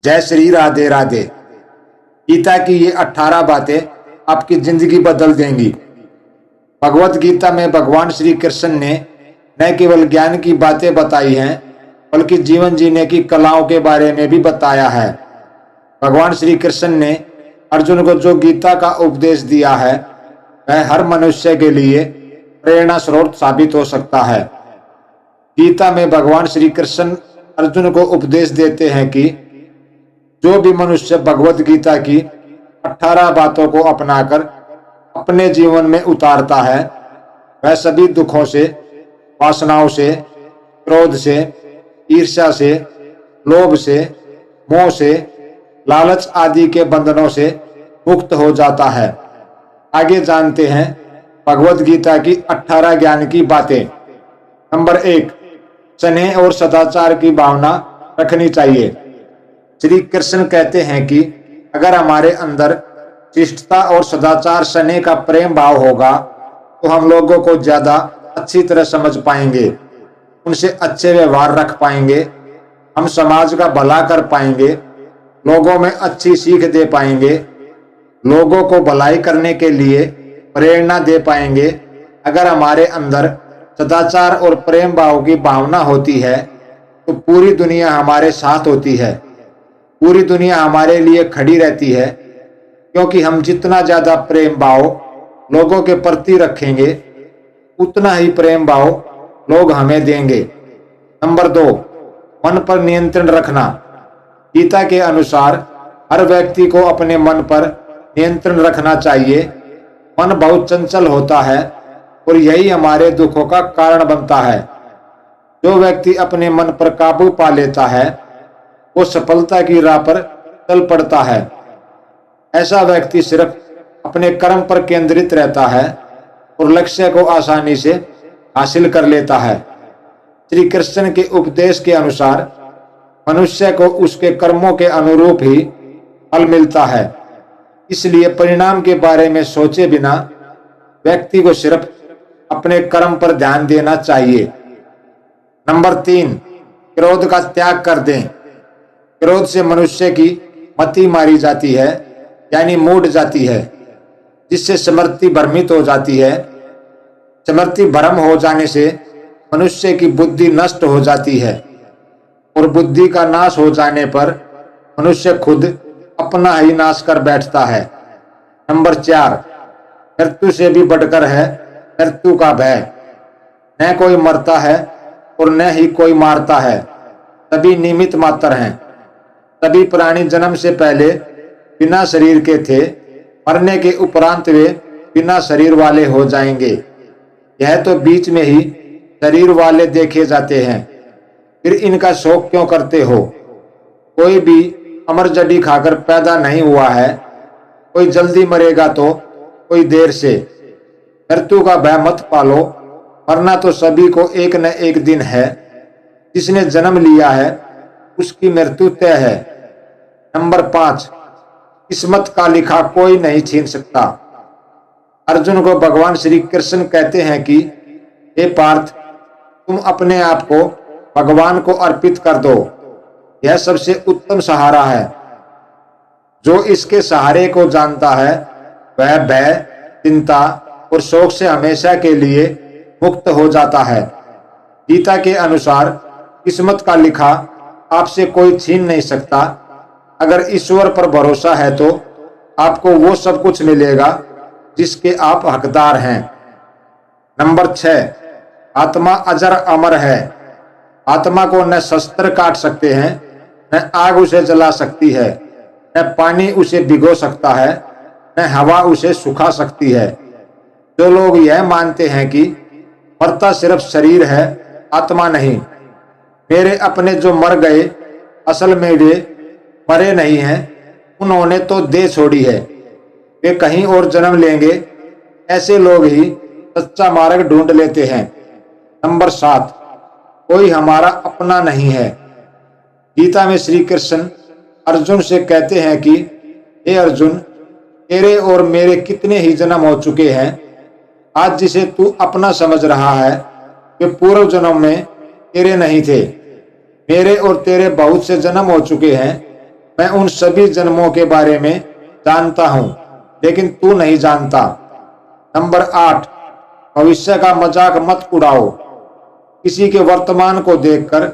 जय श्री राधे राधे। गीता की ये 18 बातें आपकी जिंदगी बदल देंगी। भगवत गीता में भगवान श्री कृष्ण ने न केवल ज्ञान की बातें बताई हैं, बल्कि जीवन जीने की कलाओं के बारे में भी बताया है। भगवान श्री कृष्ण ने अर्जुन को जो गीता का उपदेश दिया है, वह हर मनुष्य के लिए प्रेरणा स्रोत साबित हो सकता है। गीता में भगवान श्री कृष्ण अर्जुन को उपदेश देते हैं कि जो भी मनुष्य भगवत गीता की 18 बातों को अपनाकर अपने जीवन में उतारता है, वह सभी दुखों से, वासनाओं से, क्रोध से, ईर्ष्या से, लोभ से, मोह से, लालच आदि के बंधनों से मुक्त हो जाता है। आगे जानते हैं भगवत गीता की 18 ज्ञान की बातें। नंबर 1, स्नेह और सदाचार की भावना रखनी चाहिए। श्री कृष्ण कहते हैं कि अगर हमारे अंदर शिष्टता और सदाचार, स्नेह का प्रेम भाव होगा तो हम लोगों को ज्यादा अच्छी तरह समझ पाएंगे, उनसे अच्छे व्यवहार रख पाएंगे, हम समाज का भला कर पाएंगे, लोगों में अच्छी सीख दे पाएंगे, लोगों को भलाई करने के लिए प्रेरणा दे पाएंगे। अगर हमारे अंदर सदाचार और प्रेम भाव की भावना होती है तो पूरी दुनिया हमारे साथ होती है, पूरी दुनिया हमारे लिए खड़ी रहती है, क्योंकि हम जितना ज्यादा प्रेम भाव लोगों के प्रति रखेंगे, उतना ही प्रेम भाव लोग हमें देंगे। नंबर 2, मन पर नियंत्रण रखना। गीता के अनुसार हर व्यक्ति को अपने मन पर नियंत्रण रखना चाहिए। मन बहुत चंचल होता है और यही हमारे दुखों का कारण बनता है। जो व्यक्ति अपने मन पर काबू पा लेता है, वो सफलता की राह पर चल पड़ता है। ऐसा व्यक्ति सिर्फ अपने कर्म पर केंद्रित रहता है और लक्ष्य को आसानी से हासिल कर लेता है। श्री कृष्ण के उपदेश के अनुसार मनुष्य को उसके कर्मों के अनुरूप ही फल मिलता है। इसलिए परिणाम के बारे में सोचे बिना व्यक्ति को सिर्फ अपने कर्म पर ध्यान देना चाहिए। नंबर 3, क्रोध का त्याग कर दें। क्रोध से मनुष्य की मति मारी जाती है, यानी मूड जाती है, जिससे स्मृति भ्रमित हो जाती है। स्मृति भ्रम हो जाने से मनुष्य की बुद्धि नष्ट हो जाती है और बुद्धि का नाश हो जाने पर मनुष्य खुद अपना ही नाश कर बैठता है। नंबर 4, मृत्यु से भी बढ़कर है मृत्यु का भय। न कोई मरता है और न ही कोई मारता है, सभी निमित्त मात्र हैं। सभी प्राणी जन्म से पहले बिना शरीर के थे, मरने के उपरांत वे बिना शरीर वाले हो जाएंगे। यह तो बीच में ही शरीर वाले देखे जाते हैं, फिर इनका शौक क्यों करते हो? कोई भी अमर जड़ी खाकर पैदा नहीं हुआ है, कोई जल्दी मरेगा तो कोई देर से। मृत्यु का भय मत पालो, मरना तो सभी को एक न एक दिन है। जिसने जन्म लिया है उसकी मृत्यु तय है। नंबर 5, किस्मत का लिखा कोई नहीं छीन सकता। अर्जुन को भगवान श्री कृष्ण कहते हैं कि हे पार्थ, तुम अपने आप को भगवान को अर्पित कर दो, यह सबसे उत्तम सहारा है। जो इसके सहारे को जानता है वह भय, चिंता और शोक से हमेशा के लिए मुक्त हो जाता है। गीता के अनुसार किस्मत का लिखा आपसे कोई छीन नहीं सकता। अगर ईश्वर पर भरोसा है तो आपको वो सब कुछ मिलेगा जिसके आप हकदार हैं। नंबर 6, आत्मा अजर अमर है। आत्मा को न शस्त्र काट सकते हैं, न आग उसे जला सकती है, न पानी उसे भिगो सकता है, न हवा उसे सुखा सकती है। जो लोग यह मानते हैं कि मरता सिर्फ शरीर है, आत्मा नहीं, मेरे अपने जो मर गए असल में वे मरे नहीं हैं, उन्होंने तो देह छोड़ी है, वे कहीं और जन्म लेंगे। ऐसे लोग ही सच्चा मार्ग ढूंढ लेते हैं। नंबर 7, कोई हमारा अपना नहीं है। गीता में श्री कृष्ण अर्जुन से कहते हैं कि हे अर्जुन, तेरे और मेरे कितने ही जन्म हो चुके हैं। आज जिसे तू अपना समझ रहा है वे पूर्व जन्म में तेरे नहीं थे। मेरे और तेरे बहुत से जन्म हो चुके हैं, मैं उन सभी जन्मों के बारे में जानता हूं, लेकिन तू नहीं जानता। नंबर 8, भविष्य का मजाक मत उड़ाओ। किसी के वर्तमान को देखकर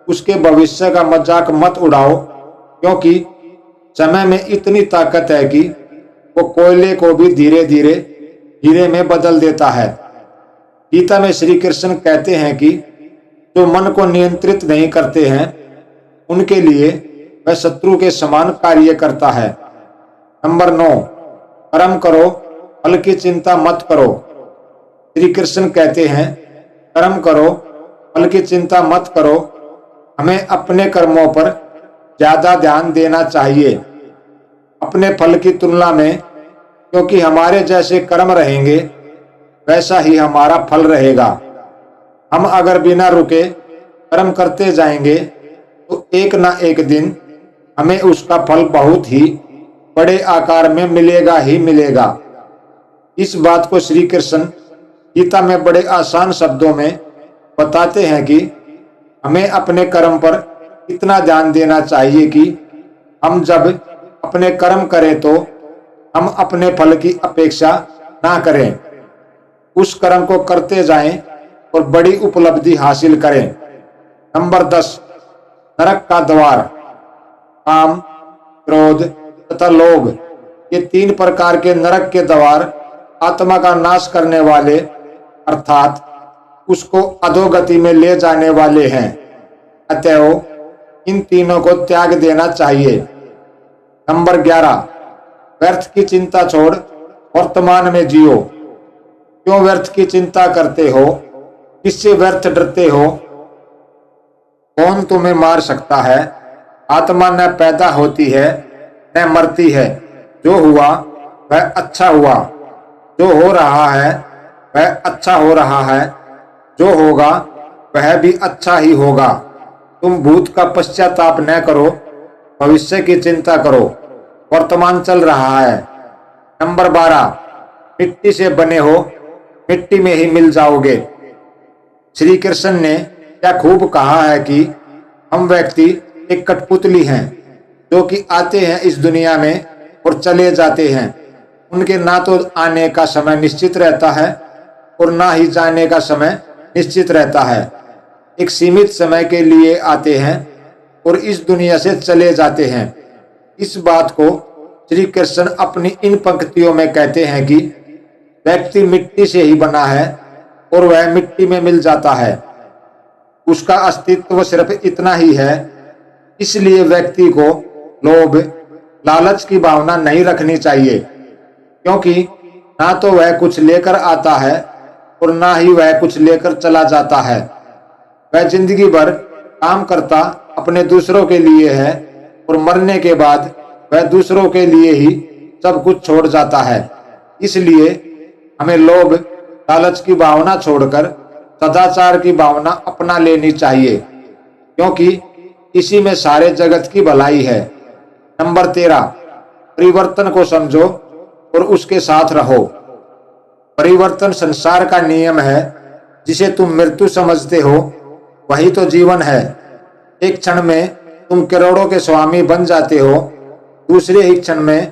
उसके भविष्य का मजाक मत उड़ाओ, क्योंकि समय में इतनी ताकत है कि वो कोयले को भी धीरे धीरे हीरे में बदल देता है। गीता में श्री कृष्ण कहते हैं कि जो मन को नियंत्रित नहीं करते हैं उनके लिए वह शत्रु के समान कार्य करता है। नंबर 9, कर्म करो, फल की चिंता मत करो। श्री कृष्ण कहते हैं कर्म करो, फल की चिंता मत करो। हमें अपने कर्मों पर ज्यादा ध्यान देना चाहिए अपने फल की तुलना में, क्योंकि हमारे जैसे कर्म रहेंगे वैसा ही हमारा फल रहेगा। हम अगर बिना रुके कर्म करते जाएंगे तो एक ना एक दिन हमें उसका फल बहुत ही बड़े आकार में मिलेगा ही मिलेगा। इस बात को श्री कृष्ण गीता में बड़े आसान शब्दों में बताते हैं कि हमें अपने कर्म पर इतना ध्यान देना चाहिए कि हम जब अपने कर्म करें तो हम अपने फल की अपेक्षा ना करें, उस कर्म को करते जाएं और बड़ी उपलब्धि हासिल करें। नंबर 10, नरक का द्वार। काम, क्रोध तथा लोभ, ये 3 प्रकार के नरक के द्वार आत्मा का नाश करने वाले अर्थात उसको अधोगति में ले जाने वाले हैं। अतएव इन तीनों को त्याग देना चाहिए। नंबर 11, व्यर्थ की चिंता छोड़ वर्तमान में जियो। क्यों व्यर्थ की चिंता करते हो? किससे व्यर्थ डरते हो? कौन तुम्हें मार सकता है? आत्मा न पैदा होती है न मरती है। जो हुआ वह अच्छा हुआ, जो हो रहा है वह अच्छा हो रहा है, जो होगा वह भी अच्छा ही होगा। तुम भूत का पश्चाताप न करो, भविष्य की चिंता करो, वर्तमान चल रहा है। नंबर 12, मिट्टी से बने हो, मिट्टी में ही मिल जाओगे। श्री कृष्ण ने क्या खूब कहा है कि हम व्यक्ति एक कठपुतली हैं जो कि आते हैं इस दुनिया में और चले जाते हैं। उनके ना तो आने का समय निश्चित रहता है और ना ही जाने का समय निश्चित रहता है। एक सीमित समय के लिए आते हैं और इस दुनिया से चले जाते हैं। इस बात को श्री कृष्ण अपनी इन पंक्तियों में कहते हैं कि व्यक्ति मिट्टी से ही बना है और वह मिट्टी में मिल जाता है। उसका अस्तित्व सिर्फ इतना ही है। इसलिए व्यक्ति को लोभ, लालच की भावना नहीं रखनी चाहिए, क्योंकि ना तो वह कुछ लेकर आता है और ना ही वह कुछ लेकर चला जाता है। वह जिंदगी भर काम करता अपने दूसरों के लिए है और मरने के बाद वह दूसरों के लिए ही सब कुछ छोड़ जाता है। इसलिए हमें लोभ, लालच की भावना छोड़कर सदाचार की भावना अपना लेनी चाहिए, क्योंकि इसी में सारे जगत की भलाई है। नंबर 13, परिवर्तन को समझो और उसके साथ रहो। परिवर्तन संसार का नियम है। जिसे तुम मृत्यु समझते हो वही तो जीवन है। एक क्षण में तुम करोड़ों के स्वामी बन जाते हो, दूसरे ही क्षण में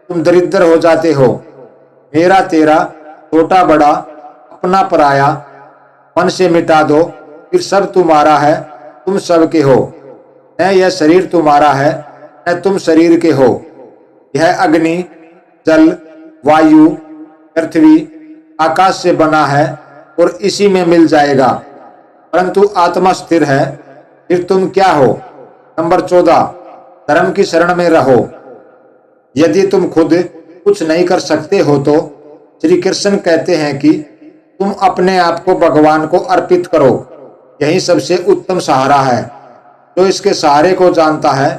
तुम दरिद्र हो जाते हो। मेरा तेरा, छोटा बड़ा, अपना पराया मन से मिटा दो, फिर सब तुम्हारा है, तुम सबके हो। न यह शरीर तुम्हारा है न तुम शरीर के हो। यह अग्नि, जल, वायु, पृथ्वी, आकाश से बना है और इसी में मिल जाएगा, परंतु आत्मा स्थिर है। फिर तुम क्या हो? नंबर 14, धर्म की शरण में रहो। यदि तुम खुद कुछ नहीं कर सकते हो तो श्री कृष्ण कहते हैं कि तुम अपने आप को भगवान को अर्पित करो। यही सबसे उत्तम सहारा है। जो इसके सहारे को जानता है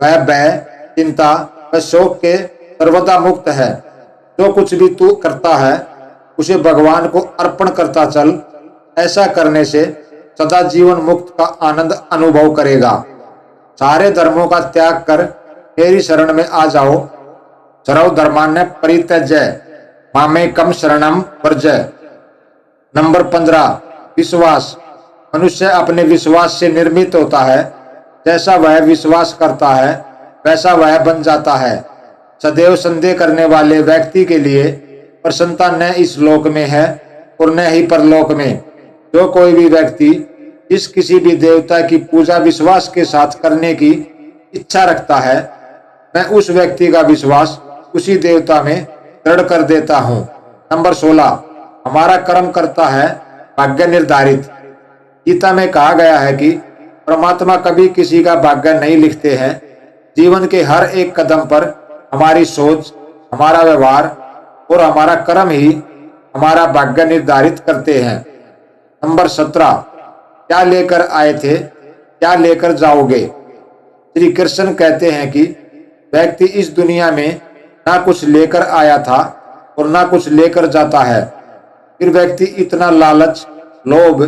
वह भय, चिंता व शोक के सर्वदा मुक्त है। जो कुछ भी तू करता है उसे भगवान को अर्पण करता चल। ऐसा करने से सदा जीवन मुक्त का आनंद अनुभव करेगा। सारे धर्मों का त्याग कर मेरी शरण में आ जाओ। सर्वधर्मान्य परित्यज्य मामेकं शरणं व्रज। नंबर 15, विश्वास। मनुष्य अपने विश्वास से निर्मित होता है। जैसा वह विश्वास करता है वैसा वह बन जाता है। सदैव संदेह करने वाले व्यक्ति के लिए प्रसन्नता न इस लोक में है और न ही परलोक में। जो कोई भी व्यक्ति इस किसी भी देवता की पूजा विश्वास के साथ करने की इच्छा रखता है, मैं उस व्यक्ति का विश्वास उसी देवता में दृढ़ कर देता हूँ। नंबर 16, हमारा कर्म करता है भाग्य निर्धारित। गीता में कहा गया है कि परमात्मा कभी किसी का भाग्य नहीं लिखते हैं। जीवन के हर एक कदम पर हमारी सोच, हमारा व्यवहार और हमारा कर्म ही हमारा भाग्य निर्धारित करते हैं। नंबर 17, क्या लेकर आए थे, क्या लेकर जाओगे। श्री कृष्ण कहते हैं कि व्यक्ति इस दुनिया में ना कुछ लेकर आया था और ना कुछ लेकर जाता है। फिर व्यक्ति इतना लालच, लोभ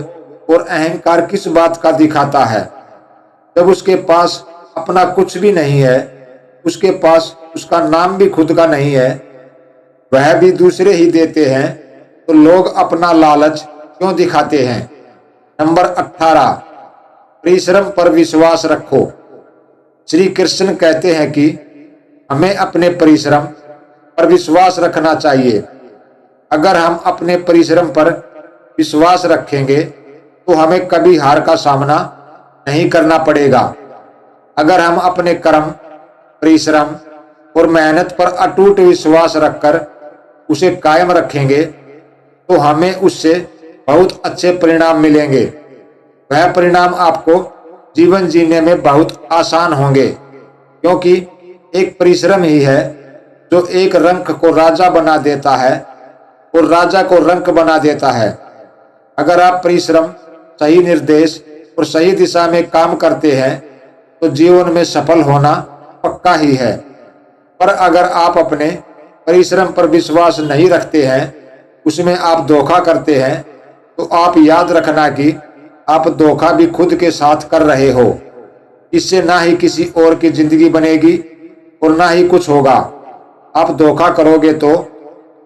और अहंकार किस बात का दिखाता है। जब उसके पास अपना कुछ भी नहीं है, उसके पास उसका नाम भी खुद का नहीं है, वह भी दूसरे ही देते हैं, तो लोग अपना लालच क्यों दिखाते हैं। नंबर 18, परिश्रम पर विश्वास रखो। श्री कृष्ण कहते हैं कि हमें अपने परिश्रम पर विश्वास रखना चाहिए। अगर हम अपने परिश्रम पर विश्वास रखेंगे तो हमें कभी हार का सामना नहीं करना पड़ेगा। अगर हम अपने कर्म, परिश्रम और मेहनत पर अटूट विश्वास रखकर उसे कायम रखेंगे तो हमें उससे बहुत अच्छे परिणाम मिलेंगे। वह परिणाम आपको जीवन जीने में बहुत आसान होंगे, क्योंकि एक परिश्रम ही है जो एक रंक को राजा बना देता है और राजा को रंक बना देता है। अगर आप परिश्रम, सही निर्देश और सही दिशा में काम करते हैं तो जीवन में सफल होना पक्का ही है। पर अगर आप अपने परिश्रम पर विश्वास नहीं रखते हैं, उसमें आप धोखा करते हैं, तो आप याद रखना कि आप धोखा भी खुद के साथ कर रहे हो। इससे ना ही किसी और की जिंदगी बनेगी और ना ही कुछ होगा। आप धोखा करोगे तो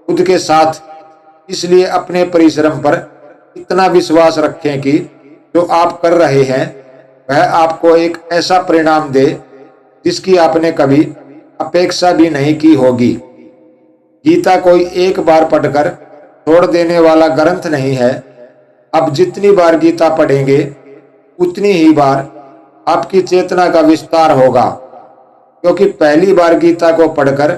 खुद के साथ। इसलिए अपने परिश्रम पर इतना विश्वास रखें कि जो आप कर रहे हैं वह आपको एक ऐसा परिणाम दे जिसकी आपने कभी अपेक्षा भी नहीं की होगी। गीता कोई एक बार पढ़कर छोड़ देने वाला ग्रंथ नहीं है। अब जितनी बार गीता पढ़ेंगे उतनी ही बार आपकी चेतना का विस्तार होगा, क्योंकि पहली बार गीता को पढ़कर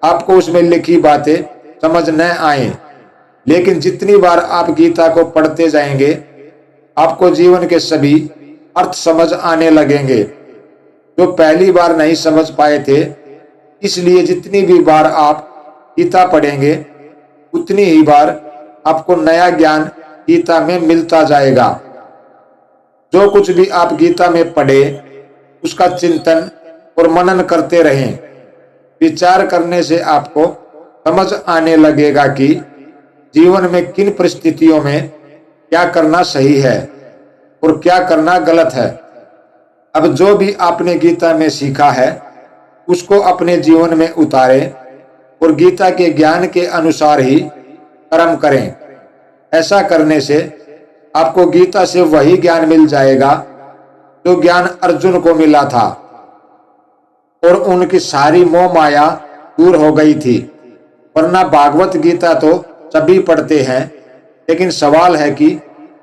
आपको उसमें लिखी बातें समझ न आए, लेकिन जितनी बार आप गीता को पढ़ते जाएंगे आपको जीवन के सभी अर्थ समझ आने लगेंगे जो पहली बार नहीं समझ पाए थे। इसलिए जितनी भी बार आप गीता पढ़ेंगे उतनी ही बार आपको नया ज्ञान गीता में मिलता जाएगा। जो कुछ भी आप गीता में पढ़े उसका चिंतन और मनन करते रहें। विचार करने से आपको समझ आने लगेगा कि जीवन में किन परिस्थितियों में क्या करना सही है और क्या करना गलत है। अब जो भी आपने गीता में सीखा है उसको अपने जीवन में उतारें और गीता के ज्ञान के अनुसार ही कर्म करें। ऐसा करने से आपको गीता से वही ज्ञान मिल जाएगा जो ज्ञान अर्जुन को मिला था और उनकी सारी मोह माया दूर हो गई थी। वरना भागवत गीता तो सभी पढ़ते हैं, लेकिन सवाल है कि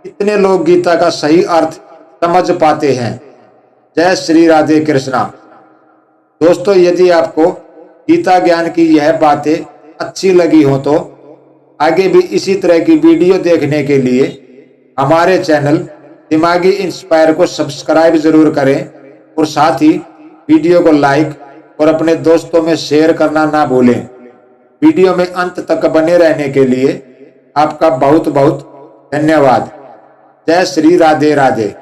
कितने लोग गीता का सही अर्थ समझ पाते हैं। जय श्री राधे कृष्णा। दोस्तों, यदि आपको गीता ज्ञान की यह बातें अच्छी लगी हो तो आगे भी इसी तरह की वीडियो देखने के लिए हमारे चैनल दिमागी इंस्पायर को सब्सक्राइब जरूर करें और साथ ही वीडियो को लाइक और अपने दोस्तों में शेयर करना ना भूलें। वीडियो में अंत तक बने रहने के लिए आपका बहुत बहुत धन्यवाद। जय श्री राधे राधे।